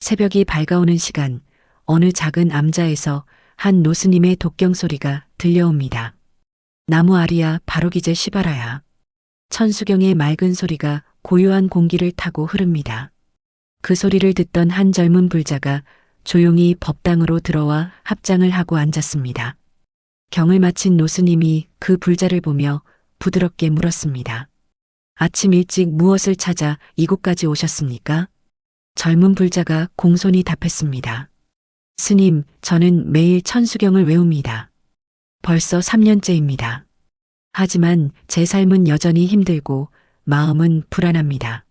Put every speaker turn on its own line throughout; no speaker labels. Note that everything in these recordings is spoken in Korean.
새벽이 밝아오는 시간, 어느 작은 암자에서 한 노스님의 독경 소리가 들려옵니다. 나무 아리야 바로기제 시바라야. 천수경의 맑은 소리가 고요한 공기를 타고 흐릅니다. 그 소리를 듣던 한 젊은 불자가 조용히 법당으로 들어와 합장을 하고 앉았습니다. 경을 마친 노스님이 그 불자를 보며 부드럽게 물었습니다. 아침 일찍 무엇을 찾아 이곳까지 오셨습니까? 젊은 불자가 공손히 답했습니다. 스님, 저는 매일 천수경을 외웁니다. 벌써 3년째입니다. 하지만 제 삶은 여전히 힘들고 마음은 불안합니다.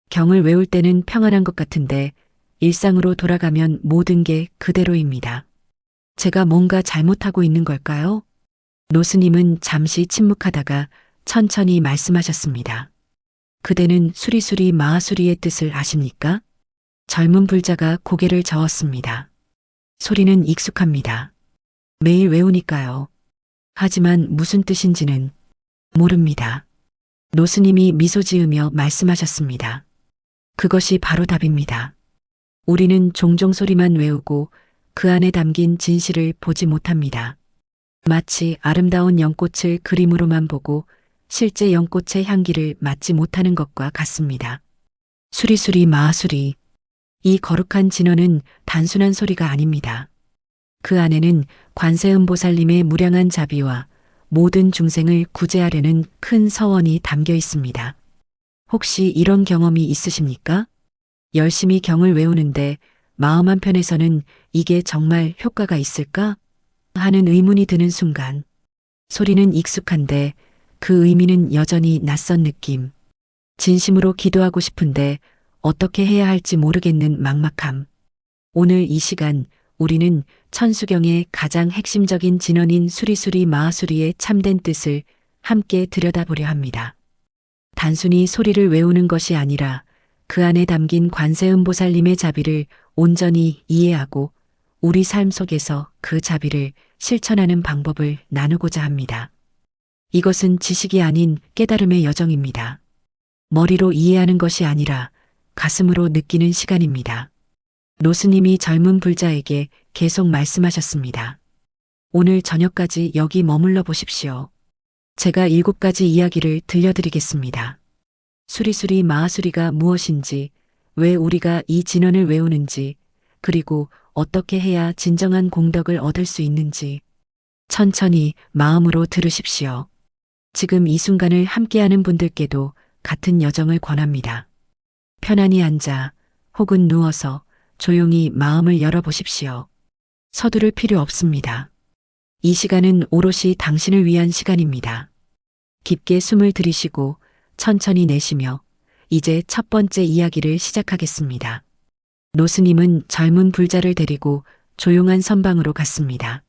경을 외울 때는 평안한 것 같은데 일상으로 돌아가면 모든 게 그대로입니다. 제가 뭔가 잘못하고 있는 걸까요? 노스님은 잠시 침묵하다가 천천히 말씀하셨습니다. 그대는 수리수리 마하수리의 뜻을 아십니까? 젊은 불자가 고개를 저었습니다. 소리는 익숙합니다. 매일 외우니까요. 하지만 무슨 뜻인지는 모릅니다. 노스님이 미소 지으며 말씀하셨습니다. 그것이 바로 답입니다. 우리는 종종 소리만 외우고 그 안에 담긴 진실을 보지 못합니다. 마치 아름다운 연꽃을 그림으로만 보고 실제 연꽃의 향기를 맡지 못하는 것과 같습니다. 수리수리 마하수리. 이 거룩한 진언은 단순한 소리가 아닙니다. 그 안에는 관세음보살님의 무량한 자비와 모든 중생을 구제하려는 큰 서원이 담겨 있습니다. 혹시 이런 경험이 있으십니까? 열심히 경을 외우는데 마음 한편에서는 이게 정말 효과가 있을까? 하는 의문이 드는 순간, 소리는 익숙한데 그 의미는 여전히 낯선 느낌. 진심으로 기도하고 싶은데 어떻게 해야 할지 모르겠는 막막함. 오늘 이 시간 우리는 천수경의 가장 핵심적인 진언인 수리수리 마하수리의 참된 뜻을 함께 들여다보려 합니다. 단순히 소리를 외우는 것이 아니라 그 안에 담긴 관세음보살님의 자비를 온전히 이해하고 우리 삶 속에서 그 자비를 실천하는 방법을 나누고자 합니다. 이것은 지식이 아닌 깨달음의 여정입니다. 머리로 이해하는 것이 아니라 가슴으로 느끼는 시간입니다. 노스님이 젊은 불자에게 계속 말씀하셨습니다. 오늘 저녁까지 여기 머물러 보십시오. 제가 7가지 이야기를 들려드리겠습니다. 수리수리 마하수리가 무엇인지, 왜 우리가 이 진언을 외우는지, 그리고 어떻게 해야 진정한 공덕을 얻을 수 있는지 천천히 마음으로 들으십시오. 지금 이 순간을 함께하는 분들께도 같은 여정을 권합니다. 편안히 앉아 혹은 누워서 조용히 마음을 열어보십시오. 서두를 필요 없습니다. 이 시간은 오롯이 당신을 위한 시간입니다. 깊게 숨을 들이쉬고 천천히 내쉬며 이제 첫 번째 이야기를 시작하겠습니다. 노스님은 젊은 불자를 데리고 조용한 선방으로 갔습니다.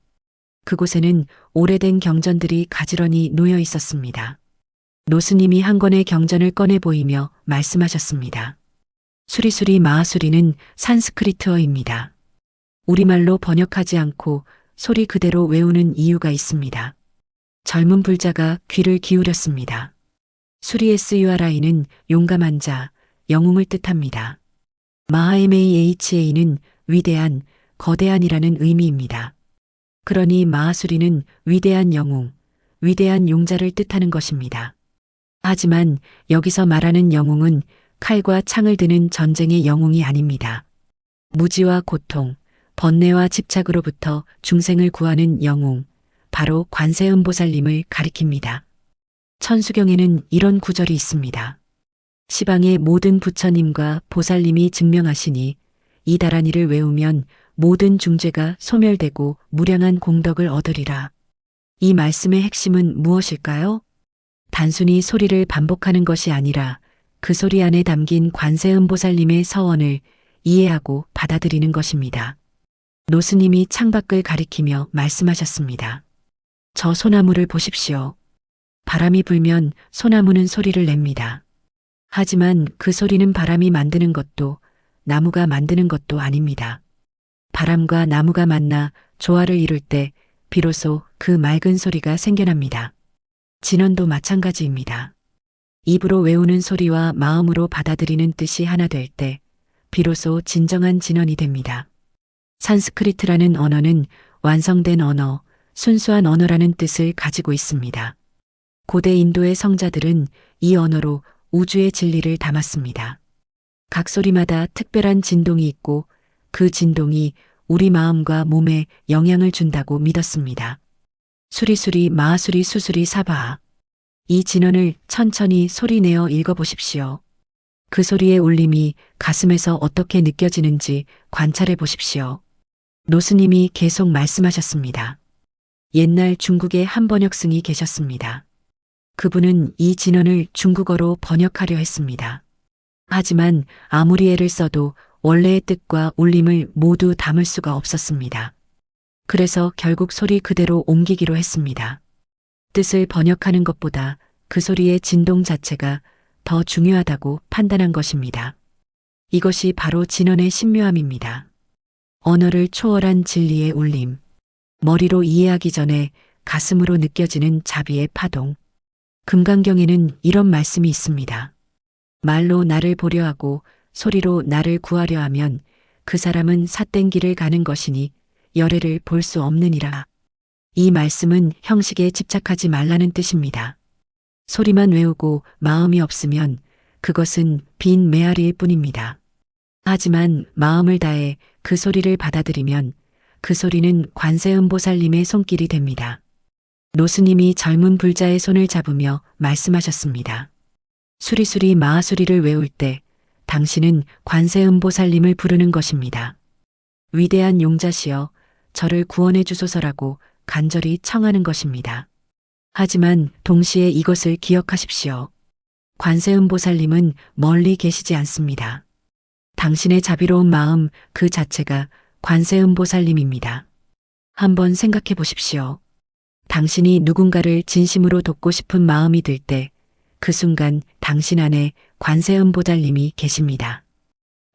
그곳에는 오래된 경전들이 가지런히 놓여 있었습니다. 노스님이 한 권의 경전을 꺼내 보이며 말씀하셨습니다. 수리수리 마하수리는 산스크리트어입니다. 우리말로 번역하지 않고 소리 그대로 외우는 이유가 있습니다. 젊은 불자가 귀를 기울였습니다. 수리에스유아라이는 용감한 자, 영웅을 뜻합니다. 마하MAHA는 위대한, 거대한이라는 의미입니다. 그러니 마하수리는 위대한 영웅, 위대한 용자를 뜻하는 것입니다. 하지만 여기서 말하는 영웅은 칼과 창을 드는 전쟁의 영웅이 아닙니다. 무지와 고통, 번뇌와 집착으로부터 중생을 구하는 영웅, 바로 관세음보살님을 가리킵니다. 천수경에는 이런 구절이 있습니다. 시방의 모든 부처님과 보살님이 증명하시니 이 다란이를 외우면 모든 중죄가 소멸되고 무량한 공덕을 얻으리라. 이 말씀의 핵심은 무엇일까요? 단순히 소리를 반복하는 것이 아니라 그 소리 안에 담긴 관세음보살님의 서원을 이해하고 받아들이는 것입니다. 노스님이 창밖을 가리키며 말씀하셨습니다. 저 소나무를 보십시오. 바람이 불면 소나무는 소리를 냅니다. 하지만 그 소리는 바람이 만드는 것도 나무가 만드는 것도 아닙니다. 바람과 나무가 만나 조화를 이룰 때 비로소 그 맑은 소리가 생겨납니다. 진언도 마찬가지입니다. 입으로 외우는 소리와 마음으로 받아들이는 뜻이 하나 될 때 비로소 진정한 진언이 됩니다. 산스크리트라는 언어는 완성된 언어, 순수한 언어라는 뜻을 가지고 있습니다. 고대 인도의 성자들은 이 언어로 우주의 진리를 담았습니다. 각 소리마다 특별한 진동이 있고 그 진동이 우리 마음과 몸에 영향을 준다고 믿었습니다. 수리수리 마하수리 수수리 사바하. 이 진언을 천천히 소리내어 읽어보십시오. 그 소리의 울림이 가슴에서 어떻게 느껴지는지 관찰해 보십시오. 노스님이 계속 말씀하셨습니다. 옛날 중국에 한 번역승이 계셨습니다. 그분은 이 진언을 중국어로 번역하려 했습니다. 하지만 아무리 애를 써도 원래의 뜻과 울림을 모두 담을 수가 없었습니다. 그래서 결국 소리 그대로 옮기기로 했습니다. 뜻을 번역하는 것보다 그 소리의 진동 자체가 더 중요하다고 판단한 것입니다. 이것이 바로 진언의 신묘함입니다. 언어를 초월한 진리의 울림, 머리로 이해하기 전에 가슴으로 느껴지는 자비의 파동. 금강경에는 이런 말씀이 있습니다. 말로 나를 보려 하고 소리로 나를 구하려 하면 그 사람은 삿된 길을 가는 것이니 열애를 볼 수 없느니라. 이 말씀은 형식에 집착하지 말라는 뜻입니다. 소리만 외우고 마음이 없으면 그것은 빈 메아리일 뿐입니다. 하지만 마음을 다해 그 소리를 받아들이면 그 소리는 관세음보살님의 손길이 됩니다. 노스님이 젊은 불자의 손을 잡으며 말씀하셨습니다. 수리수리 마하수리를 외울 때 당신은 관세음보살님을 부르는 것입니다. 위대한 용자시여 저를 구원해 주소서라고 간절히 청하는 것입니다. 하지만 동시에 이것을 기억하십시오. 관세음보살님은 멀리 계시지 않습니다. 당신의 자비로운 마음 그 자체가 관세음보살님입니다. 한번 생각해 보십시오. 당신이 누군가를 진심으로 돕고 싶은 마음이 들 때 그 순간 당신 안에 관세음보살님이 계십니다.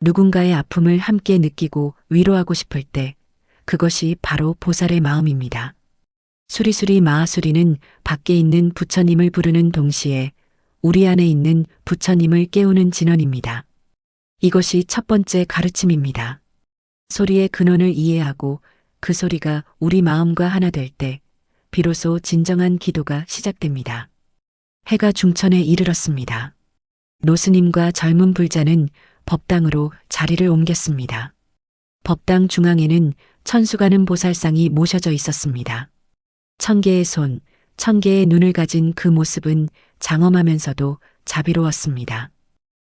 누군가의 아픔을 함께 느끼고 위로하고 싶을 때 그것이 바로 보살의 마음입니다. 수리수리 마하수리는 밖에 있는 부처님을 부르는 동시에 우리 안에 있는 부처님을 깨우는 진언입니다. 이것이 첫 번째 가르침입니다. 소리의 근원을 이해하고 그 소리가 우리 마음과 하나 될 때 비로소 진정한 기도가 시작됩니다. 해가 중천에 이르렀습니다. 노스님과 젊은 불자는 법당으로 자리를 옮겼습니다. 법당 중앙에는 천수가는 보살상이 모셔져 있었습니다. 1000개의 손, 1000개의 눈을 가진 그 모습은 장엄하면서도 자비로웠습니다.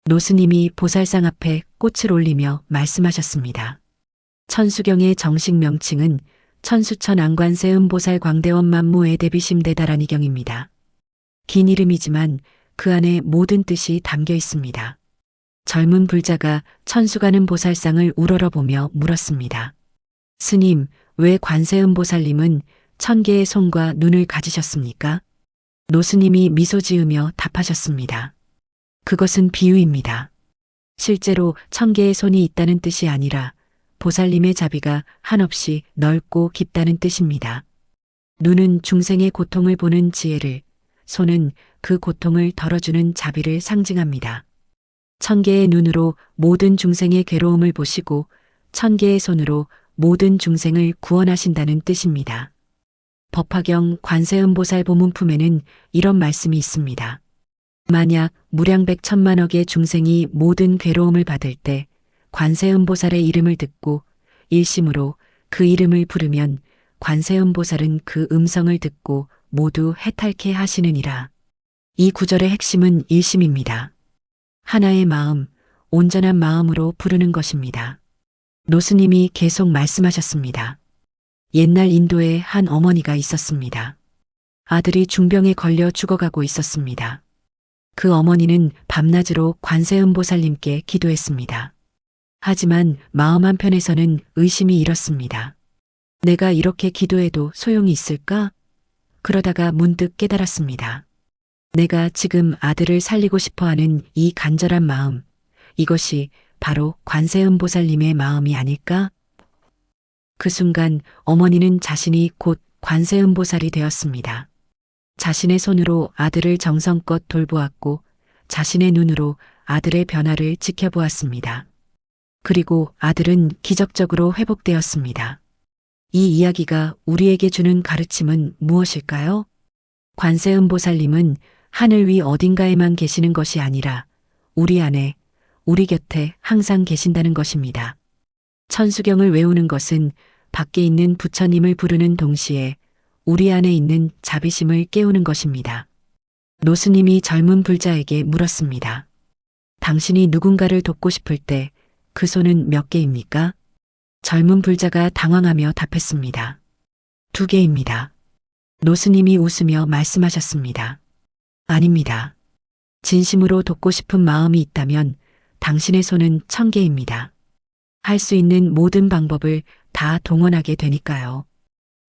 노스님이 보살상 앞에 꽃을 올리며 말씀하셨습니다. 천수경의 정식 명칭은 천수천 안관세음보살 광대원 만무에 대비심대다라니경입니다. 긴 이름이지만 그 안에 모든 뜻이 담겨 있습니다. 젊은 불자가 천수가는 보살상을 우러러보며 물었습니다. 스님, 왜 관세음보살님은 1000개의 손과 눈을 가지셨습니까? 노스님이 미소 지으며 답하셨습니다. 그것은 비유입니다. 실제로 1000개의 손이 있다는 뜻이 아니라 보살님의 자비가 한없이 넓고 깊다는 뜻입니다. 눈은 중생의 고통을 보는 지혜를, 손은 그 고통을 덜어주는 자비를 상징합니다. 1000개의 눈으로 모든 중생의 괴로움을 보시고 1000개의 손으로 모든 중생을 구원하신다는 뜻입니다. 법화경 관세음보살 보문품에는 이런 말씀이 있습니다. 만약 무량백천만억의 중생이 모든 괴로움을 받을 때 관세음보살의 이름을 듣고 일심으로 그 이름을 부르면 관세음보살은 그 음성을 듣고 모두 해탈케 하시느니라. 이 구절의 핵심은 일심입니다. 하나의 마음, 온전한 마음으로 부르는 것입니다. 노스님이 계속 말씀하셨습니다. 옛날 인도에 한 어머니가 있었습니다. 아들이 중병에 걸려 죽어가고 있었습니다. 그 어머니는 밤낮으로 관세음보살님께 기도했습니다. 하지만 마음 한편에서는 의심이 일었습니다. 내가 이렇게 기도해도 소용이 있을까? 그러다가 문득 깨달았습니다. 내가 지금 아들을 살리고 싶어하는 이 간절한 마음, 이것이 바로 관세음보살님의 마음이 아닐까? 그 순간 어머니는 자신이 곧 관세음보살이 되었습니다. 자신의 손으로 아들을 정성껏 돌보았고 자신의 눈으로 아들의 변화를 지켜보았습니다. 그리고 아들은 기적적으로 회복되었습니다. 이 이야기가 우리에게 주는 가르침은 무엇일까요? 관세음보살님은 하늘 위 어딘가에만 계시는 것이 아니라 우리 안에, 우리 곁에 항상 계신다는 것입니다. 천수경을 외우는 것은 밖에 있는 부처님을 부르는 동시에 우리 안에 있는 자비심을 깨우는 것입니다. 노스님이 젊은 불자에게 물었습니다. 당신이 누군가를 돕고 싶을 때 그 손은 몇 개입니까? 젊은 불자가 당황하며 답했습니다. 2개입니다. 노스님이 웃으며 말씀하셨습니다. 아닙니다. 진심으로 돕고 싶은 마음이 있다면 당신의 손은 1000개입니다. 할 수 있는 모든 방법을 다 동원하게 되니까요.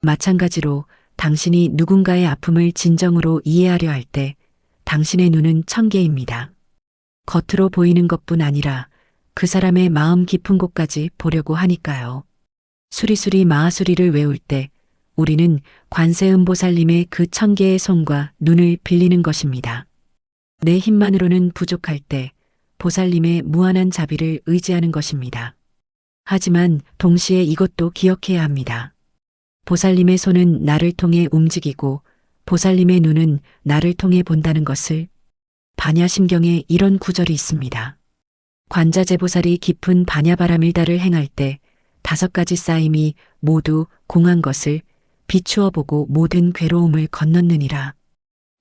마찬가지로 당신이 누군가의 아픔을 진정으로 이해하려 할 때 당신의 눈은 1000개입니다. 겉으로 보이는 것뿐 아니라 그 사람의 마음 깊은 곳까지 보려고 하니까요. 수리수리 마하수리를 외울 때 우리는 관세음보살님의 그 1000개의 손과 눈을 빌리는 것입니다. 내 힘만으로는 부족할 때 보살님의 무한한 자비를 의지하는 것입니다. 하지만 동시에 이것도 기억해야 합니다. 보살님의 손은 나를 통해 움직이고 보살님의 눈은 나를 통해 본다는 것을. 반야심경에 이런 구절이 있습니다. 관자재보살이 깊은 반야바라밀다를 행할 때 5가지 쌓임이 모두 공한 것을 비추어 보고 모든 괴로움을 건넜느니라.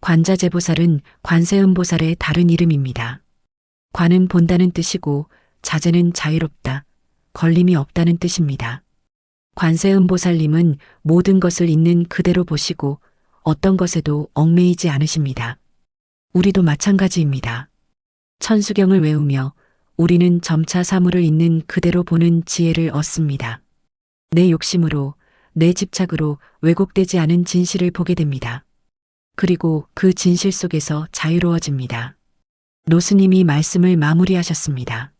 관자재보살은 관세음보살의 다른 이름입니다. 관은 본다는 뜻이고 자재는 자유롭다, 걸림이 없다는 뜻입니다. 관세음보살님은 모든 것을 있는 그대로 보시고 어떤 것에도 얽매이지 않으십니다. 우리도 마찬가지입니다. 천수경을 외우며 우리는 점차 사물을 있는 그대로 보는 지혜를 얻습니다. 내 욕심으로, 내 집착으로 왜곡되지 않은 진실을 보게 됩니다. 그리고 그 진실 속에서 자유로워집니다. 노스님이 말씀을 마무리하셨습니다.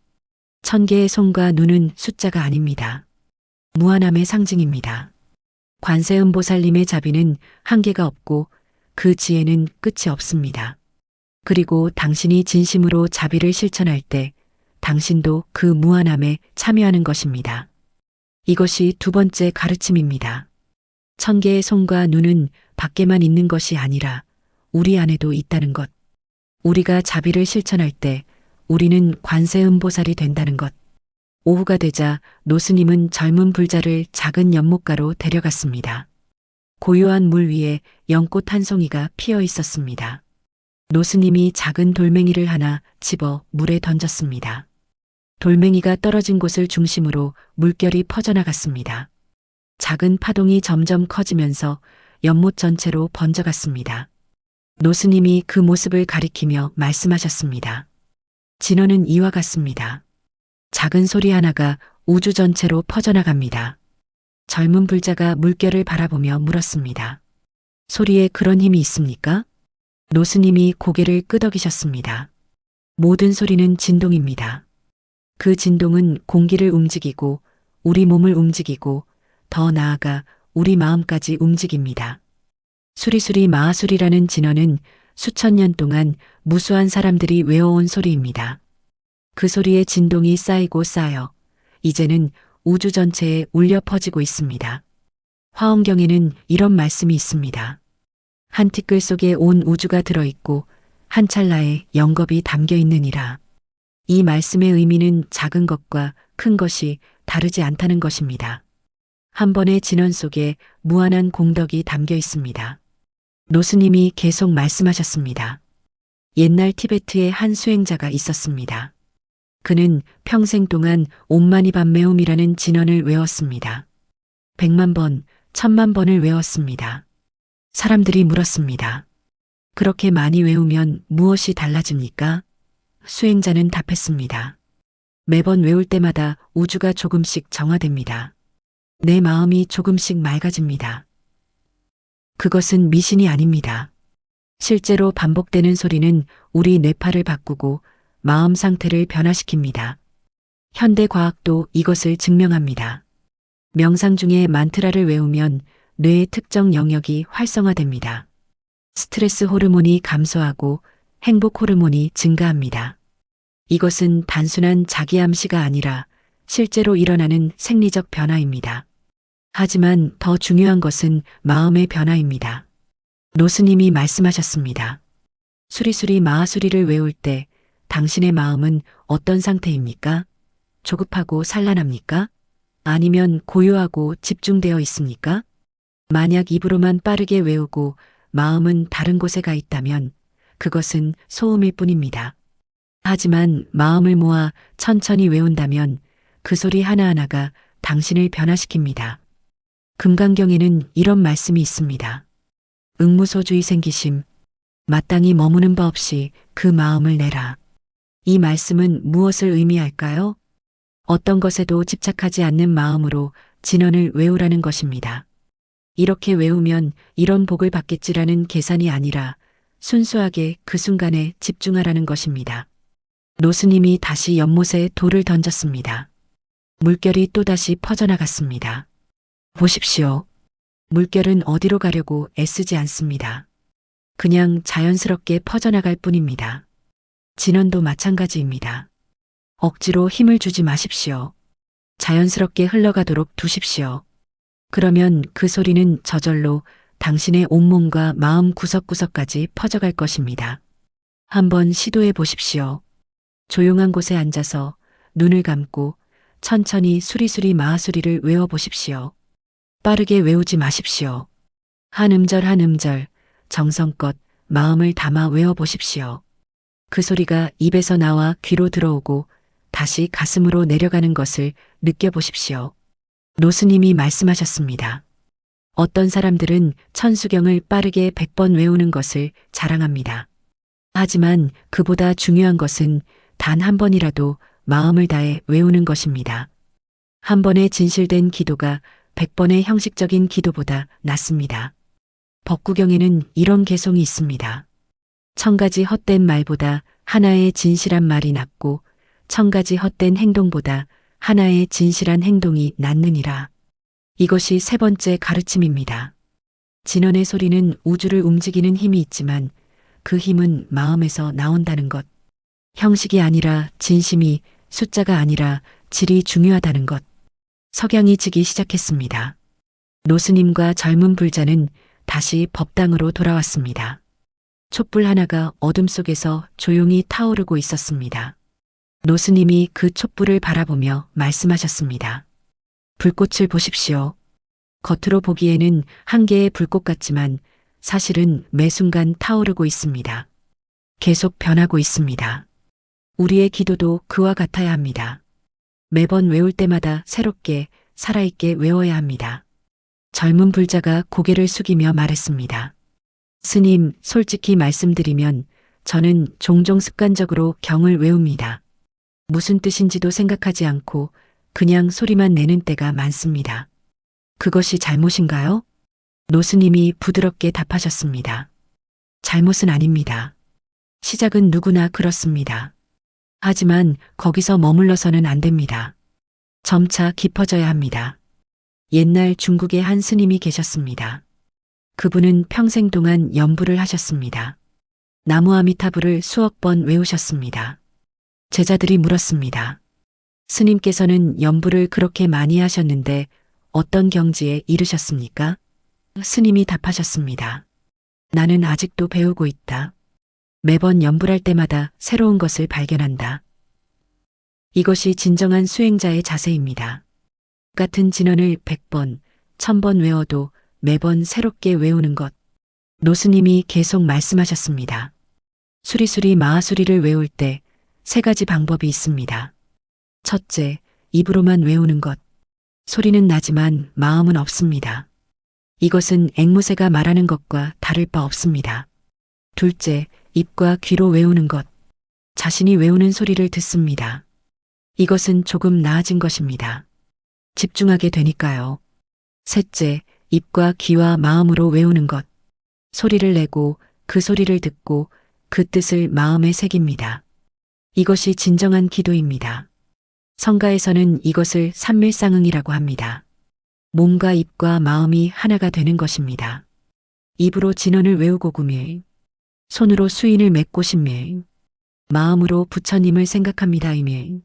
1000개의 손과 눈은 숫자가 아닙니다. 무한함의 상징입니다. 관세음보살님의 자비는 한계가 없고 그 지혜는 끝이 없습니다. 그리고 당신이 진심으로 자비를 실천할 때 당신도 그 무한함에 참여하는 것입니다. 이것이 2번째 가르침입니다. 1000개의 손과 눈은 밖에만 있는 것이 아니라 우리 안에도 있다는 것. 우리가 자비를 실천할 때 우리는 관세음보살이 된다는 것. 오후가 되자 노스님은 젊은 불자를 작은 연못가로 데려갔습니다. 고요한 물 위에 연꽃 한 송이가 피어 있었습니다. 노스님이 작은 돌멩이를 하나 집어 물에 던졌습니다. 돌멩이가 떨어진 곳을 중심으로 물결이 퍼져나갔습니다. 작은 파동이 점점 커지면서 연못 전체로 번져갔습니다. 노스님이 그 모습을 가리키며 말씀하셨습니다. 진언은 이와 같습니다. 작은 소리 하나가 우주 전체로 퍼져나갑니다. 젊은 불자가 물결을 바라보며 물었습니다. 소리에 그런 힘이 있습니까? 노스님이 고개를 끄덕이셨습니다. 모든 소리는 진동입니다. 그 진동은 공기를 움직이고 우리 몸을 움직이고 더 나아가 우리 마음까지 움직입니다. 수리수리 마하수리라는 진언은 수천 년 동안 무수한 사람들이 외워온 소리입니다. 그 소리의 진동이 쌓이고 쌓여 이제는 우주 전체에 울려 퍼지고 있습니다. 화엄경에는 이런 말씀이 있습니다. 한 티끌 속에 온 우주가 들어있고 한 찰나에 영겁이 담겨 있느니라. 이 말씀의 의미는 작은 것과 큰 것이 다르지 않다는 것입니다. 한 번의 진언 속에 무한한 공덕이 담겨 있습니다. 노스님이 계속 말씀하셨습니다. 옛날 티베트에 한 수행자가 있었습니다. 그는 평생 동안 옴마니밤메옴이라는 진언을 외웠습니다. 100만 번, 1000만 번을 외웠습니다. 사람들이 물었습니다. 그렇게 많이 외우면 무엇이 달라집니까? 수행자는 답했습니다. 매번 외울 때마다 우주가 조금씩 정화됩니다. 내 마음이 조금씩 맑아집니다. 그것은 미신이 아닙니다. 실제로 반복되는 소리는 우리 뇌파를 바꾸고 마음 상태를 변화시킵니다. 현대 과학도 이것을 증명합니다. 명상 중에 만트라를 외우면 뇌의 특정 영역이 활성화됩니다. 스트레스 호르몬이 감소하고 행복 호르몬이 증가합니다. 이것은 단순한 자기암시가 아니라 실제로 일어나는 생리적 변화입니다. 하지만 더 중요한 것은 마음의 변화입니다. 노스님이 말씀하셨습니다. 수리수리 마하수리를 외울 때 당신의 마음은 어떤 상태입니까? 조급하고 산란합니까? 아니면 고요하고 집중되어 있습니까? 만약 입으로만 빠르게 외우고 마음은 다른 곳에 가 있다면 그것은 소음일 뿐입니다. 하지만 마음을 모아 천천히 외운다면 그 소리 하나하나가 당신을 변화시킵니다. 금강경에는 이런 말씀이 있습니다. 응무소주의 생기심, 마땅히 머무는 바 없이 그 마음을 내라. 이 말씀은 무엇을 의미할까요? 어떤 것에도 집착하지 않는 마음으로 진언을 외우라는 것입니다. 이렇게 외우면 이런 복을 받겠지라는 계산이 아니라 순수하게 그 순간에 집중하라는 것입니다. 노스님이 다시 연못에 돌을 던졌습니다. 물결이 또다시 퍼져나갔습니다. 보십시오. 물결은 어디로 가려고 애쓰지 않습니다. 그냥 자연스럽게 퍼져나갈 뿐입니다. 진언도 마찬가지입니다. 억지로 힘을 주지 마십시오. 자연스럽게 흘러가도록 두십시오. 그러면 그 소리는 저절로 당신의 온몸과 마음 구석구석까지 퍼져갈 것입니다. 한번 시도해 보십시오. 조용한 곳에 앉아서 눈을 감고 천천히 수리수리 마하수리를 외워보십시오. 빠르게 외우지 마십시오. 한 음절 한 음절 정성껏 마음을 담아 외워보십시오. 그 소리가 입에서 나와 귀로 들어오고 다시 가슴으로 내려가는 것을 느껴보십시오. 노스님이 말씀하셨습니다. 어떤 사람들은 천수경을 빠르게 100번 외우는 것을 자랑합니다. 하지만 그보다 중요한 것은 단 한 번이라도 마음을 다해 외우는 것입니다. 한 번의 진실된 기도가 100번의 형식적인 기도보다 낫습니다. 법구경에는 이런 개송이 있습니다. 1000가지 헛된 말보다 하나의 진실한 말이 낫고 1000가지 헛된 행동보다 하나의 진실한 행동이 낫느니라. 이것이 세 번째 가르침입니다. 진언의 소리는 우주를 움직이는 힘이 있지만 그 힘은 마음에서 나온다는 것. 형식이 아니라 진심이, 숫자가 아니라 질이 중요하다는 것. 석양이 지기 시작했습니다. 노스님과 젊은 불자는 다시 법당으로 돌아왔습니다. 촛불 하나가 어둠 속에서 조용히 타오르고 있었습니다. 노스님이 그 촛불을 바라보며 말씀하셨습니다. 불꽃을 보십시오. 겉으로 보기에는 한 개의 불꽃 같지만 사실은 매 순간 타오르고 있습니다. 계속 변하고 있습니다. 우리의 기도도 그와 같아야 합니다. 매번 외울 때마다 새롭게 살아있게 외워야 합니다. 젊은 불자가 고개를 숙이며 말했습니다. 스님, 솔직히 말씀드리면 저는 종종 습관적으로 경을 외웁니다. 무슨 뜻인지도 생각하지 않고 그냥 소리만 내는 때가 많습니다. 그것이 잘못인가요? 노스님이 부드럽게 답하셨습니다. 잘못은 아닙니다. 시작은 누구나 그렇습니다. 하지만 거기서 머물러서는 안 됩니다. 점차 깊어져야 합니다. 옛날 중국에 한 스님이 계셨습니다. 그분은 평생 동안 연부를 하셨습니다. 나무 아미타불을 수억 번 외우셨습니다. 제자들이 물었습니다. 스님께서는 연부를 그렇게 많이 하셨는데 어떤 경지에 이르셨습니까? 스님이 답하셨습니다. 나는 아직도 배우고 있다. 매번 연불할 때마다 새로운 것을 발견한다. 이것이 진정한 수행자의 자세입니다. 같은 진언을 100번, 1000번 외워도 매번 새롭게 외우는 것. 노스님이 계속 말씀하셨습니다. 수리수리 마하수리를 외울 때 3가지 방법이 있습니다. 첫째, 입으로만 외우는 것. 소리는 나지만 마음은 없습니다. 이것은 앵무새가 말하는 것과 다를 바 없습니다. 둘째, 입과 귀로 외우는 것. 자신이 외우는 소리를 듣습니다. 이것은 조금 나아진 것입니다. 집중하게 되니까요. 셋째, 입과 귀와 마음으로 외우는 것. 소리를 내고 그 소리를 듣고 그 뜻을 마음에 새깁니다. 이것이 진정한 기도입니다. 성가에서는 이것을 삼밀상응이라고 합니다. 몸과 입과 마음이 하나가 되는 것입니다. 입으로 진언을 외우고 9밀, 손으로 수인을 맺고 10밀, 마음으로 부처님을 생각합니다 2밀.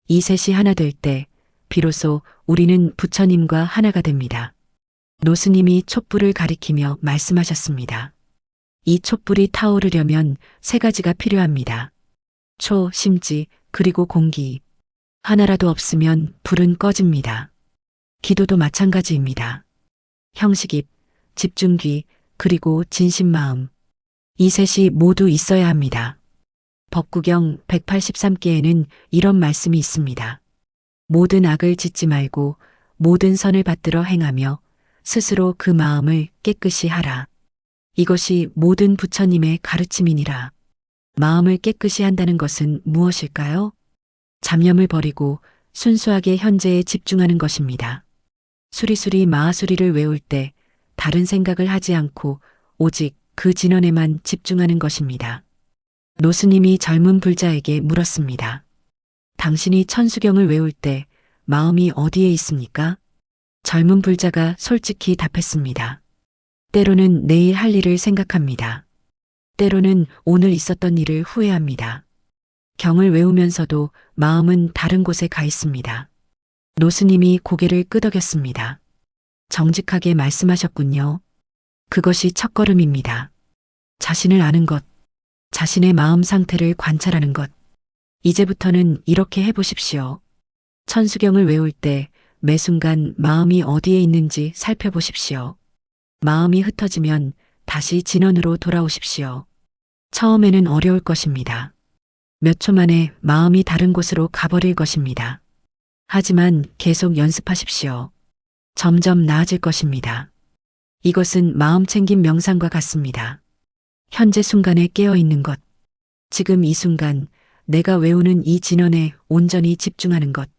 이 셋이 하나 될 때 비로소 우리는 부처님과 하나가 됩니다. 노스님이 촛불을 가리키며 말씀하셨습니다. 이 촛불이 타오르려면 세 가지가 필요합니다. 초, 심지, 그리고 공기. 하나라도 없으면 불은 꺼집니다. 기도도 마찬가지입니다. 형식입, 집중귀, 그리고 진심마음. 이 셋이 모두 있어야 합니다. 법구경 183개에는 이런 말씀이 있습니다. 모든 악을 짓지 말고 모든 선을 받들어 행하며 스스로 그 마음을 깨끗이 하라. 이것이 모든 부처님의 가르침이니라. 마음을 깨끗이 한다는 것은 무엇일까요? 잡념을 버리고 순수하게 현재에 집중하는 것입니다. 수리수리 마하수리를 외울 때 다른 생각을 하지 않고 오직 그 진원에만 집중하는 것입니다. 노스님이 젊은 불자에게 물었습니다. 당신이 천수경을 외울 때 마음이 어디에 있습니까? 젊은 불자가 솔직히 답했습니다. 때로는 내일 할 일을 생각합니다. 때로는 오늘 있었던 일을 후회합니다. 경을 외우면서도 마음은 다른 곳에 가 있습니다. 노스님이 고개를 끄덕였습니다. 정직하게 말씀하셨군요. 그것이 첫걸음입니다. 자신을 아는 것, 자신의 마음 상태를 관찰하는 것. 이제부터는 이렇게 해보십시오. 천수경을 외울 때 매 순간 마음이 어디에 있는지 살펴보십시오. 마음이 흩어지면 다시 진원으로 돌아오십시오. 처음에는 어려울 것입니다. 몇 초 만에 마음이 다른 곳으로 가버릴 것입니다. 하지만 계속 연습하십시오. 점점 나아질 것입니다. 이것은 마음 챙김 명상과 같습니다. 현재 순간에 깨어 있는 것. 지금 이 순간 내가 외우는 이 진원에 온전히 집중하는 것.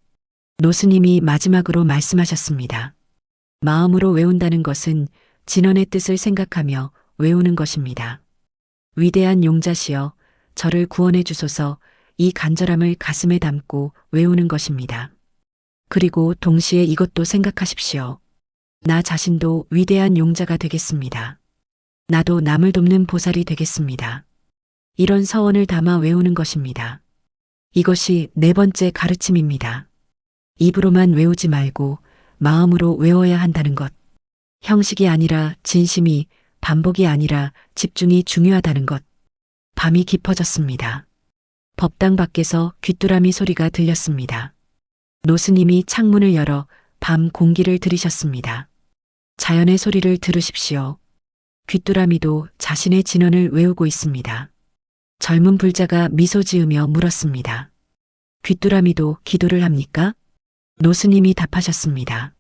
노스님이 마지막으로 말씀하셨습니다. 마음으로 외운다는 것은 진원의 뜻을 생각하며 외우는 것입니다. 위대한 용자시여, 저를 구원해 주소서. 이 간절함을 가슴에 담고 외우는 것입니다. 그리고 동시에 이것도 생각하십시오. 나 자신도 위대한 용자가 되겠습니다. 나도 남을 돕는 보살이 되겠습니다. 이런 서원을 담아 외우는 것입니다. 이것이 네 번째 가르침입니다. 입으로만 외우지 말고 마음으로 외워야 한다는 것. 형식이 아니라 진심이, 반복이 아니라 집중이 중요하다는 것. 밤이 깊어졌습니다. 법당 밖에서 귀뚜라미 소리가 들렸습니다. 노스님이 창문을 열어 밤 공기를 들이셨습니다. 자연의 소리를 들으십시오. 귀뚜라미도 자신의 진원을 외우고 있습니다. 젊은 불자가 미소 지으며 물었습니다. 귀뚜라미도 기도를 합니까? 노스님이 답하셨습니다.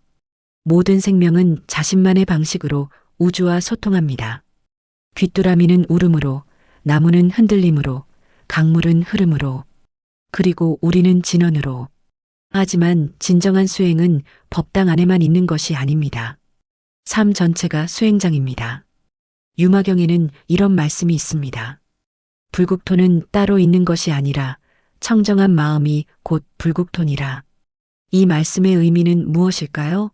모든 생명은 자신만의 방식으로 우주와 소통합니다. 귀뚜라미는 울음으로, 나무는 흔들림으로, 강물은 흐름으로, 그리고 우리는 진원으로. 하지만 진정한 수행은 법당 안에만 있는 것이 아닙니다. 삶 전체가 수행장입니다. 유마경에는 이런 말씀이 있습니다. 불국토는 따로 있는 것이 아니라 청정한 마음이 곧 불국토니라. 이 말씀의 의미는 무엇일까요?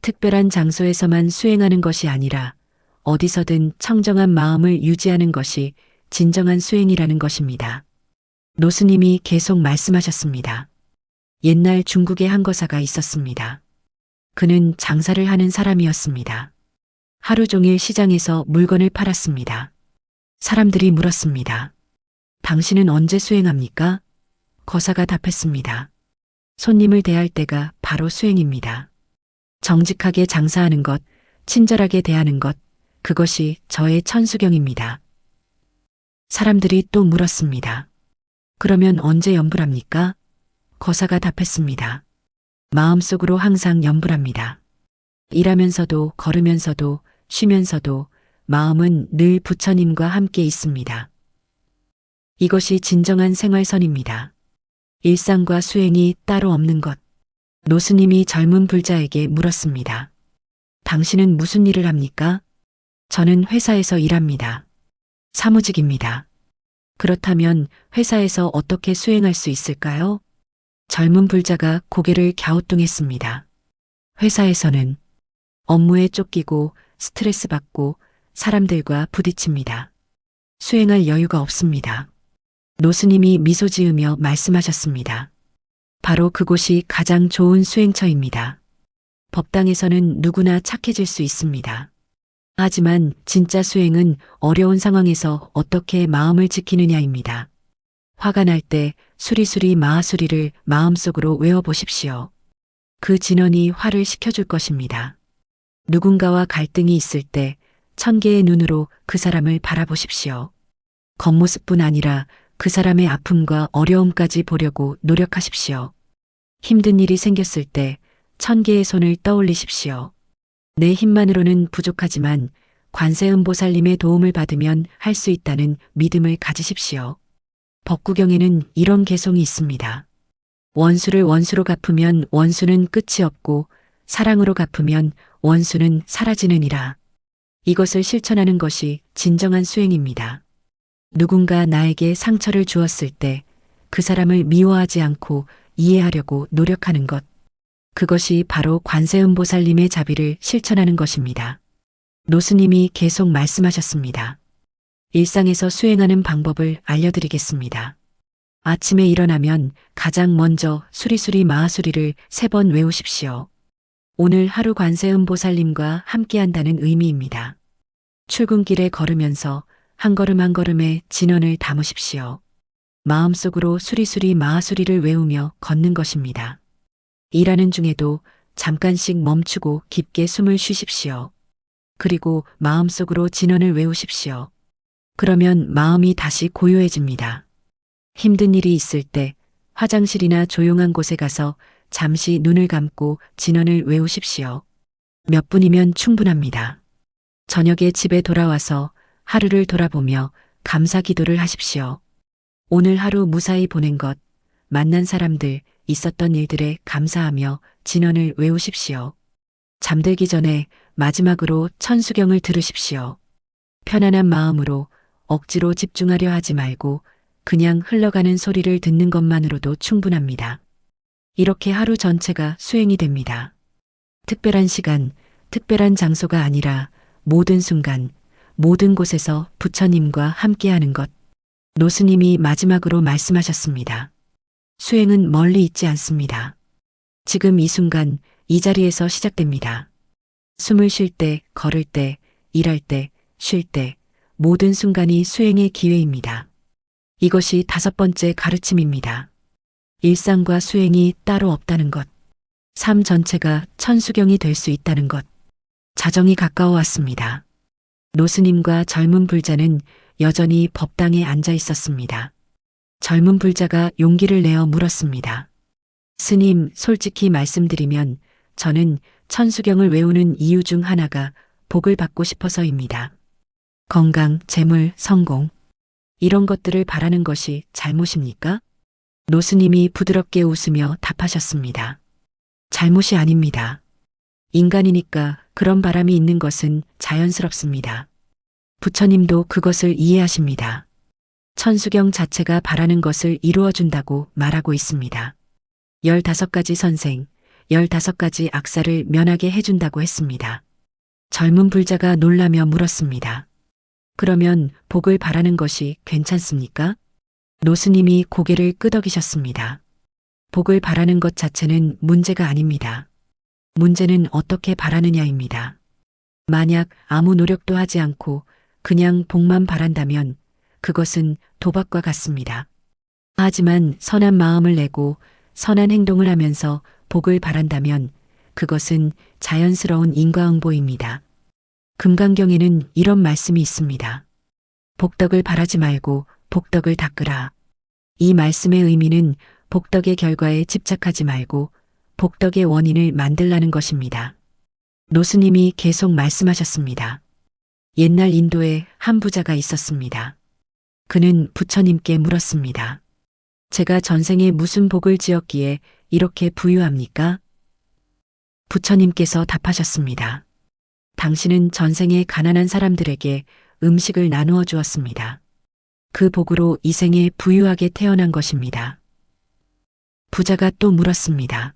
특별한 장소에서만 수행하는 것이 아니라 어디서든 청정한 마음을 유지하는 것이 진정한 수행이라는 것입니다. 노스님이 계속 말씀하셨습니다. 옛날 중국에 한 거사가 있었습니다. 그는 장사를 하는 사람이었습니다. 하루 종일 시장에서 물건을 팔았습니다. 사람들이 물었습니다. 당신은 언제 수행합니까? 거사가 답했습니다. 손님을 대할 때가 바로 수행입니다. 정직하게 장사하는 것, 친절하게 대하는 것, 그것이 저의 천수경입니다. 사람들이 또 물었습니다. 그러면 언제 염불합니까? 거사가 답했습니다. 마음속으로 항상 염불합니다. 일하면서도 걸으면서도 쉬면서도 마음은 늘 부처님과 함께 있습니다. 이것이 진정한 생활선입니다. 일상과 수행이 따로 없는 것. 노스님이 젊은 불자에게 물었습니다. 당신은 무슨 일을 합니까? 저는 회사에서 일합니다. 사무직입니다. 그렇다면 회사에서 어떻게 수행할 수 있을까요? 젊은 불자가 고개를 갸우뚱했습니다. 회사에서는 업무에 쫓기고 스트레스 받고 사람들과 부딪힙니다. 수행할 여유가 없습니다. 노스님이 미소 지으며 말씀하셨습니다. 바로 그곳이 가장 좋은 수행처입니다. 법당에서는 누구나 착해질 수 있습니다. 하지만 진짜 수행은 어려운 상황에서 어떻게 마음을 지키느냐입니다. 화가 날 때 수리수리 마하수리를 마음속으로 외워보십시오. 그 진원이 화를 식혀줄 것입니다. 누군가와 갈등이 있을 때 1000개의 눈으로 그 사람을 바라보십시오. 겉모습뿐 아니라 그 사람의 아픔과 어려움까지 보려고 노력하십시오. 힘든 일이 생겼을 때 1000개의 손을 떠올리십시오. 내 힘만으로는 부족하지만 관세음보살님의 도움을 받으면 할 수 있다는 믿음을 가지십시오. 법구경에는 이런 개송이 있습니다. 원수를 원수로 갚으면 원수는 끝이 없고 사랑으로 갚으면 원수는 사라지느니라. 이것을 실천하는 것이 진정한 수행입니다. 누군가 나에게 상처를 주었을 때 그 사람을 미워하지 않고 이해하려고 노력하는 것. 그것이 바로 관세음보살님의 자비를 실천하는 것입니다. 노스님이 계속 말씀하셨습니다. 일상에서 수행하는 방법을 알려드리겠습니다. 아침에 일어나면 가장 먼저 수리수리 마하수리를 3번 외우십시오. 오늘 하루 관세음보살님과 함께한다는 의미입니다. 출근길에 걸으면서 한 걸음 한 걸음에 진원을 담으십시오. 마음속으로 수리수리 마하수리를 외우며 걷는 것입니다. 일하는 중에도 잠깐씩 멈추고 깊게 숨을 쉬십시오. 그리고 마음속으로 진원을 외우십시오. 그러면 마음이 다시 고요해집니다. 힘든 일이 있을 때 화장실이나 조용한 곳에 가서 잠시 눈을 감고 진원을 외우십시오. 몇 분이면 충분합니다. 저녁에 집에 돌아와서 하루를 돌아보며 감사 기도를 하십시오. 오늘 하루 무사히 보낸 것, 만난 사람들, 있었던 일들에 감사하며 진원을 외우십시오. 잠들기 전에 마지막으로 천수경을 들으십시오. 편안한 마음으로 억지로 집중하려 하지 말고 그냥 흘러가는 소리를 듣는 것만으로도 충분합니다. 이렇게 하루 전체가 수행이 됩니다. 특별한 시간, 특별한 장소가 아니라 모든 순간, 모든 곳에서 부처님과 함께하는 것. 노스님이 마지막으로 말씀하셨습니다. 수행은 멀리 있지 않습니다. 지금 이 순간, 이 자리에서 시작됩니다. 숨을 쉴 때, 걸을 때, 일할 때, 쉴 때, 모든 순간이 수행의 기회입니다. 이것이 5번째 가르침입니다. 일상과 수행이 따로 없다는 것. 삶 전체가 천수경이 될 수 있다는 것. 자정이 가까워 왔습니다. 노스님과 젊은 불자는 여전히 법당에 앉아 있었습니다. 젊은 불자가 용기를 내어 물었습니다. 스님, 솔직히 말씀드리면 저는 천수경을 외우는 이유 중 하나가 복을 받고 싶어서입니다. 건강, 재물, 성공. 이런 것들을 바라는 것이 잘못입니까? 노스님이 부드럽게 웃으며 답하셨습니다. 잘못이 아닙니다. 인간이니까 그런 바람이 있는 것은 자연스럽습니다. 부처님도 그것을 이해하십니다. 천수경 자체가 바라는 것을 이루어준다고 말하고 있습니다. 15가지 선생, 15가지 악사를 면하게 해준다고 했습니다. 젊은 불자가 놀라며 물었습니다. 그러면 복을 바라는 것이 괜찮습니까? 노스님이 고개를 끄덕이셨습니다. 복을 바라는 것 자체는 문제가 아닙니다. 문제는 어떻게 바라느냐입니다. 만약 아무 노력도 하지 않고 그냥 복만 바란다면 그것은 도박과 같습니다. 하지만 선한 마음을 내고 선한 행동을 하면서 복을 바란다면 그것은 자연스러운 인과응보입니다. 금강경에는 이런 말씀이 있습니다. 복덕을 바라지 말고 복덕을 닦으라. 이 말씀의 의미는 복덕의 결과에 집착하지 말고 복덕의 원인을 만들라는 것입니다. 노스님이 계속 말씀하셨습니다. 옛날 인도에 한 부자가 있었습니다. 그는 부처님께 물었습니다. 제가 전생에 무슨 복을 지었기에 이렇게 부유합니까? 부처님께서 답하셨습니다. 당신은 전생에 가난한 사람들에게 음식을 나누어 주었습니다. 그 복으로 이 생에 부유하게 태어난 것입니다. 부자가 또 물었습니다.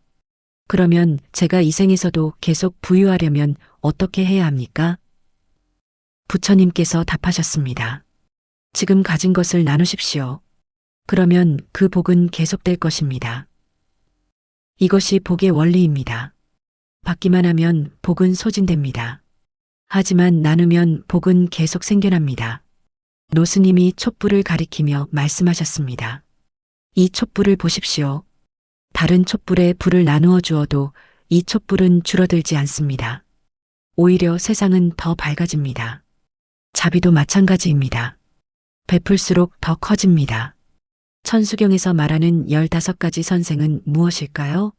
그러면 제가 이 생에서도 계속 부유하려면 어떻게 해야 합니까? 부처님께서 답하셨습니다. 지금 가진 것을 나누십시오. 그러면 그 복은 계속될 것입니다. 이것이 복의 원리입니다. 받기만 하면 복은 소진됩니다. 하지만 나누면 복은 계속 생겨납니다. 노스님이 촛불을 가리키며 말씀하셨습니다. 이 촛불을 보십시오. 다른 촛불에 불을 나누어 주어도 이 촛불은 줄어들지 않습니다. 오히려 세상은 더 밝아집니다. 자비도 마찬가지입니다. 베풀수록 더 커집니다. 천수경에서 말하는 15가지 선생은 무엇일까요?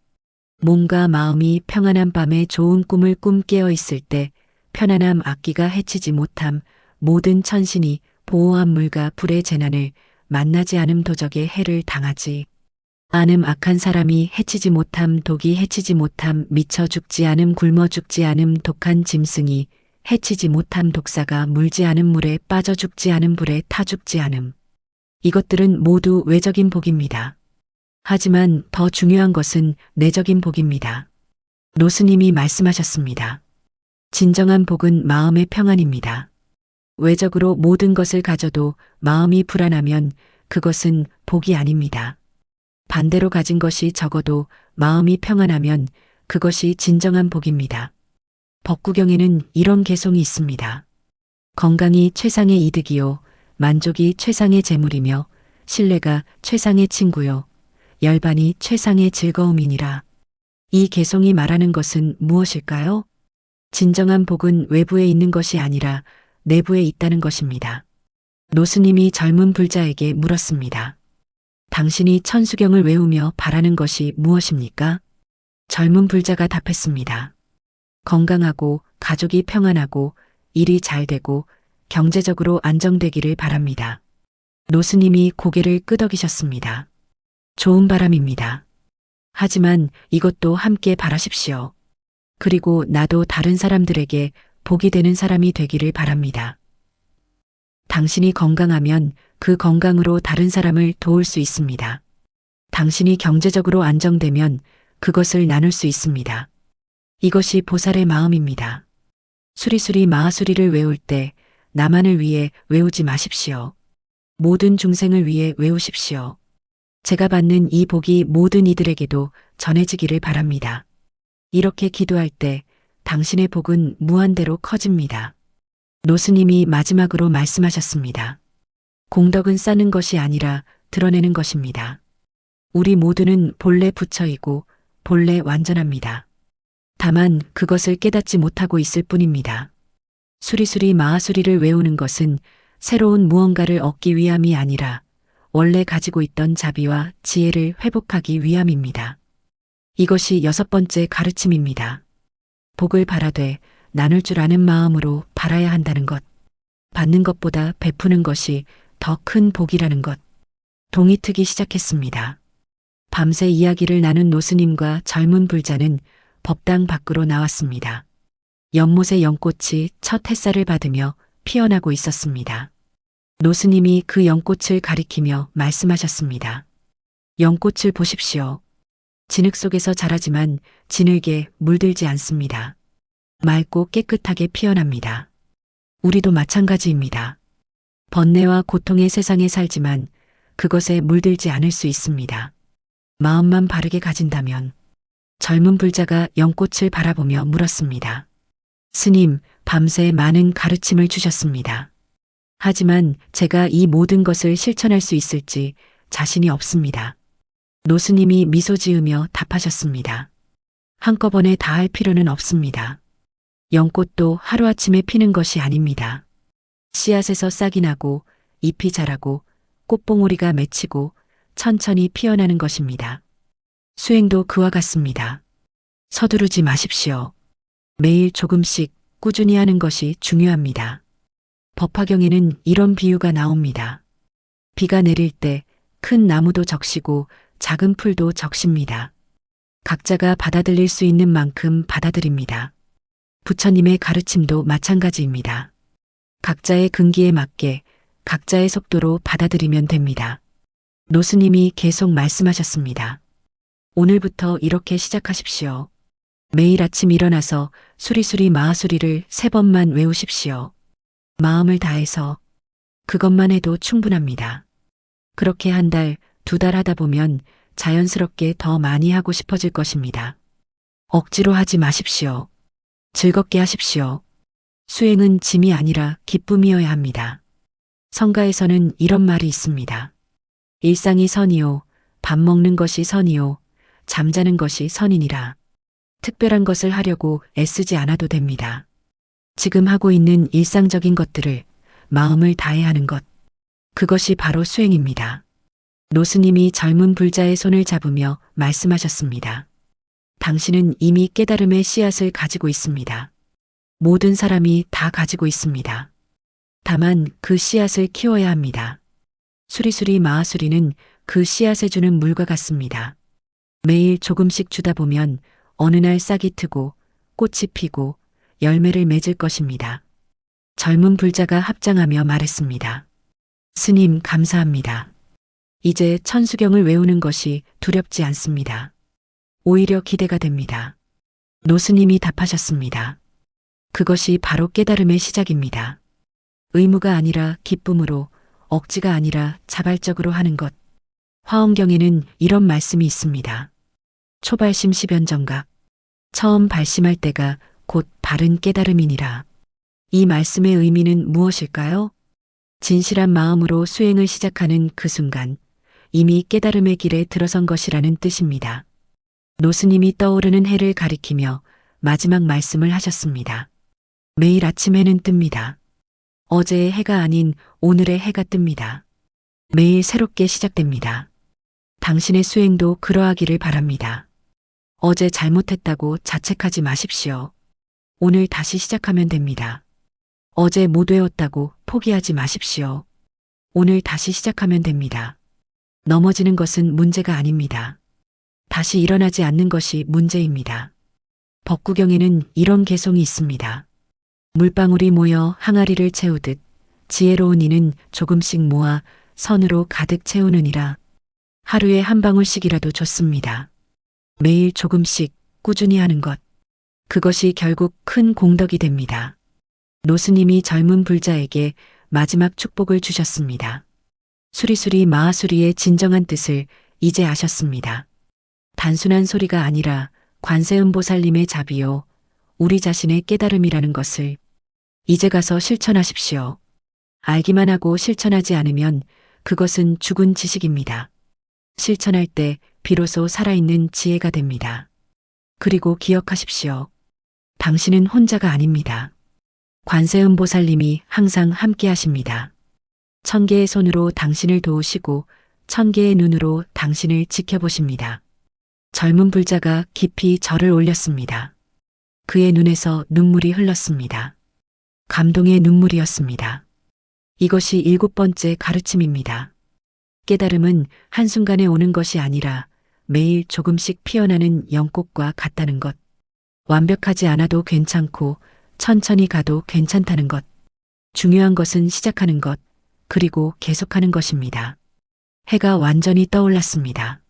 몸과 마음이 평안한 밤에 좋은 꿈을 꿈 깨어 있을 때 편안함 악기가 해치지 못함 모든 천신이 보호한 물과 불의 재난을 만나지 않음 도적의 해를 당하지 않음 악한 사람이 해치지 못함 독이 해치지 못함 미쳐 죽지 않음 굶어 죽지 않음 독한 짐승이 해치지 못함 독사가 물지 않은 물에 빠져 죽지 않은 불에 타 죽지 않음. 이것들은 모두 외적인 복입니다. 하지만 더 중요한 것은 내적인 복입니다. 노스님이 말씀하셨습니다. 진정한 복은 마음의 평안입니다. 외적으로 모든 것을 가져도 마음이 불안하면 그것은 복이 아닙니다. 반대로 가진 것이 적어도 마음이 평안하면 그것이 진정한 복입니다. 법구경에는 이런 개송이 있습니다. 건강이 최상의 이득이요. 만족이 최상의 재물이며 신뢰가 최상의 친구요. 열반이 최상의 즐거움이니라. 이 개송이 말하는 것은 무엇일까요? 진정한 복은 외부에 있는 것이 아니라 내부에 있다는 것입니다. 노스님이 젊은 불자에게 물었습니다. 당신이 천수경을 외우며 바라는 것이 무엇입니까? 젊은 불자가 답했습니다. 건강하고 가족이 평안하고 일이 잘 되고 경제적으로 안정되기를 바랍니다. 노스님이 고개를 끄덕이셨습니다. 좋은 바람입니다. 하지만 이것도 함께 바라십시오. 그리고 나도 다른 사람들에게 복이 되는 사람이 되기를 바랍니다. 당신이 건강하면 그 건강으로 다른 사람을 도울 수 있습니다. 당신이 경제적으로 안정되면 그것을 나눌 수 있습니다. 이것이 보살의 마음입니다. 수리수리 마하수리를 외울 때 나만을 위해 외우지 마십시오. 모든 중생을 위해 외우십시오. 제가 받는 이 복이 모든 이들에게도 전해지기를 바랍니다. 이렇게 기도할 때 당신의 복은 무한대로 커집니다. 노스님이 마지막으로 말씀하셨습니다. 공덕은 쌓는 것이 아니라 드러내는 것입니다. 우리 모두는 본래 부처이고 본래 완전합니다. 다만 그것을 깨닫지 못하고 있을 뿐입니다. 수리수리 마하수리를 외우는 것은 새로운 무언가를 얻기 위함이 아니라 원래 가지고 있던 자비와 지혜를 회복하기 위함입니다. 이것이 6번째 가르침입니다. 복을 바라되 나눌 줄 아는 마음으로 바라야 한다는 것. 받는 것보다 베푸는 것이 더 큰 복이라는 것. 동이 트기 시작했습니다. 밤새 이야기를 나눈 노스님과 젊은 불자는 법당 밖으로 나왔습니다. 연못의 연꽃이 첫 햇살을 받으며 피어나고 있었습니다. 노스님이 그 연꽃을 가리키며 말씀하셨습니다. 연꽃을 보십시오. 진흙 속에서 자라지만 진흙에 물들지 않습니다. 맑고 깨끗하게 피어납니다. 우리도 마찬가지입니다. 번뇌와 고통의 세상에 살지만 그것에 물들지 않을 수 있습니다. 마음만 바르게 가진다면. 젊은 불자가 연꽃을 바라보며 물었습니다. 스님, 밤새 많은 가르침을 주셨습니다. 하지만 제가 이 모든 것을 실천할 수 있을지 자신이 없습니다. 노스님이 미소 지으며 답하셨습니다. 한꺼번에 다 할 필요는 없습니다. 연꽃도 하루아침에 피는 것이 아닙니다. 씨앗에서 싹이 나고 잎이 자라고 꽃봉오리가 맺히고 천천히 피어나는 것입니다. 수행도 그와 같습니다. 서두르지 마십시오. 매일 조금씩 꾸준히 하는 것이 중요합니다. 법화경에는 이런 비유가 나옵니다. 비가 내릴 때 큰 나무도 적시고 작은 풀도 적십니다. 각자가 받아들일 수 있는 만큼 받아들입니다. 부처님의 가르침도 마찬가지입니다. 각자의 근기에 맞게 각자의 속도로 받아들이면 됩니다. 노스님이 계속 말씀하셨습니다. 오늘부터 이렇게 시작하십시오. 매일 아침 일어나서 수리수리 마하수리를 3번만 외우십시오. 마음을 다해서 그것만 해도 충분합니다. 그렇게 한 달, 2달 하다 보면 자연스럽게 더 많이 하고 싶어질 것입니다. 억지로 하지 마십시오. 즐겁게 하십시오. 수행은 짐이 아니라 기쁨이어야 합니다. 성가에서는 이런 말이 있습니다. 일상이 선이요, 밥 먹는 것이 선이요, 잠자는 것이 선이니라. 특별한 것을 하려고 애쓰지 않아도 됩니다. 지금 하고 있는 일상적인 것들을 마음을 다해 하는 것. 그것이 바로 수행입니다. 노스님이 젊은 불자의 손을 잡으며 말씀하셨습니다. 당신은 이미 깨달음의 씨앗을 가지고 있습니다. 모든 사람이 다 가지고 있습니다. 다만 그 씨앗을 키워야 합니다. 수리수리 마하수리는 그 씨앗에 주는 물과 같습니다. 매일 조금씩 주다 보면 어느 날 싹이 트고 꽃이 피고 열매를 맺을 것입니다. 젊은 불자가 합장하며 말했습니다. 스님 감사합니다. 이제 천수경을 외우는 것이 두렵지 않습니다. 오히려 기대가 됩니다. 노스님이 답하셨습니다. 그것이 바로 깨달음의 시작입니다. 의무가 아니라 기쁨으로, 억지가 아니라 자발적으로 하는 것. 화엄경에는 이런 말씀이 있습니다. 초발심 십연정각. 처음 발심할 때가 곧 바른 깨달음이니라. 이 말씀의 의미는 무엇일까요? 진실한 마음으로 수행을 시작하는 그 순간 이미 깨달음의 길에 들어선 것이라는 뜻입니다. 노스님이 떠오르는 해를 가리키며 마지막 말씀을 하셨습니다. 매일 아침 해는 뜹니다. 어제의 해가 아닌 오늘의 해가 뜹니다. 매일 새롭게 시작됩니다. 당신의 수행도 그러하기를 바랍니다. 어제 잘못했다고 자책하지 마십시오. 오늘 다시 시작하면 됩니다. 어제 못 외웠다고 포기하지 마십시오. 오늘 다시 시작하면 됩니다. 넘어지는 것은 문제가 아닙니다. 다시 일어나지 않는 것이 문제입니다. 법구경에는 이런 개송이 있습니다. 물방울이 모여 항아리를 채우듯 지혜로운 이는 조금씩 모아 선으로 가득 채우느니라. 하루에 한 방울씩이라도 좋습니다. 매일 조금씩 꾸준히 하는 것. 그것이 결국 큰 공덕이 됩니다. 노스님이 젊은 불자에게 마지막 축복을 주셨습니다. 수리수리 마하수리의 진정한 뜻을 이제 아셨습니다. 단순한 소리가 아니라 관세음보살님의 자비요, 우리 자신의 깨달음이라는 것을 이제 가서 실천하십시오. 알기만 하고 실천하지 않으면 그것은 죽은 지식입니다. 실천할 때 비로소 살아있는 지혜가 됩니다. 그리고 기억하십시오. 당신은 혼자가 아닙니다. 관세음보살님이 항상 함께 하십니다. 1000개의 손으로 당신을 도우시고 1000개의 눈으로 당신을 지켜보십니다. 젊은 불자가 깊이 절을 올렸습니다. 그의 눈에서 눈물이 흘렀습니다. 감동의 눈물이었습니다. 이것이 7번째 가르침입니다. 깨달음은 한순간에 오는 것이 아니라 매일 조금씩 피어나는 영꽃과 같다는 것. 완벽하지 않아도 괜찮고 천천히 가도 괜찮다는 것. 중요한 것은 시작하는 것, 그리고 계속하는 것입니다. 해가 완전히 떠올랐습니다.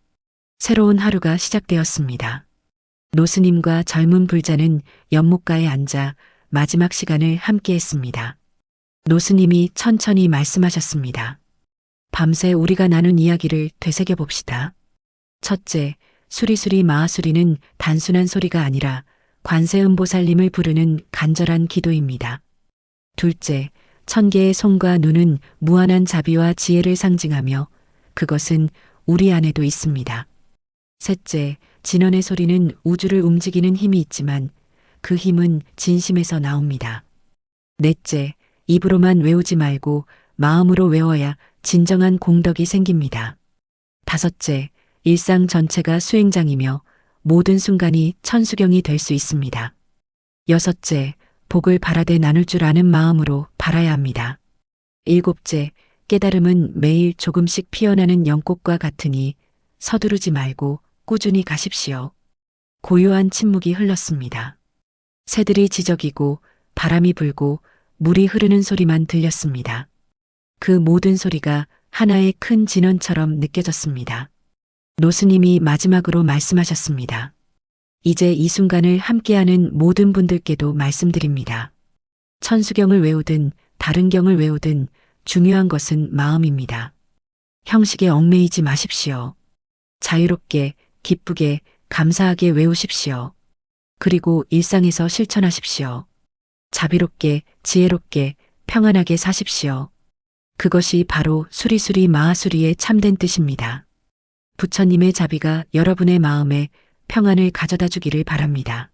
새로운 하루가 시작되었습니다. 노스님과 젊은 불자는 연못가에 앉아 마지막 시간을 함께 했습니다. 노스님이 천천히 말씀하셨습니다. 밤새 우리가 나눈 이야기를 되새겨 봅시다. 첫째, 수리수리 마하수리는 단순한 소리가 아니라 관세음보살님을 부르는 간절한 기도입니다. 둘째, 1000개의 손과 눈은 무한한 자비와 지혜를 상징하며 그것은 우리 안에도 있습니다. 셋째, 진원의 소리는 우주를 움직이는 힘이 있지만 그 힘은 진심에서 나옵니다. 넷째, 입으로만 외우지 말고 마음으로 외워야 진정한 공덕이 생깁니다. 다섯째, 일상 전체가 수행장이며 모든 순간이 천수경이 될 수 있습니다. 여섯째, 복을 바라되 나눌 줄 아는 마음으로 바라야 합니다. 일곱째, 깨달음은 매일 조금씩 피어나는 연꽃과 같으니 서두르지 말고 꾸준히 가십시오. 고요한 침묵이 흘렀습니다. 새들이 지저귀고 바람이 불고 물이 흐르는 소리만 들렸습니다. 그 모든 소리가 하나의 큰 진원처럼 느껴졌습니다. 노스님이 마지막으로 말씀하셨습니다. 이제 이 순간을 함께하는 모든 분들께도 말씀드립니다. 천수경을 외우든 다른 경을 외우든 중요한 것은 마음입니다. 형식에 얽매이지 마십시오. 자유롭게, 기쁘게, 감사하게 외우십시오. 그리고 일상에서 실천하십시오. 자비롭게, 지혜롭게, 평안하게 사십시오. 그것이 바로 수리수리 마하수리의 참된 뜻입니다. 부처님의 자비가 여러분의 마음에 평안을 가져다 주기를 바랍니다.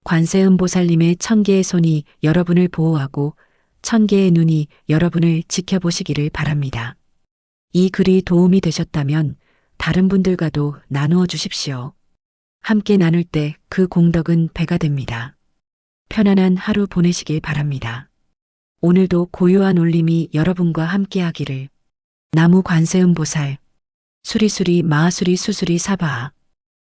관세음보살님의 1000개의 손이 여러분을 보호하고 1000개의 눈이 여러분을 지켜보시기를 바랍니다. 이 글이 도움이 되셨다면 다른 분들과도 나누어 주십시오. 함께 나눌 때 그 공덕은 배가 됩니다. 편안한 하루 보내시길 바랍니다. 오늘도 고요한 울림이 여러분과 함께 하기를. 나무 관세음보살 수리수리 마하수리 수수리 사바하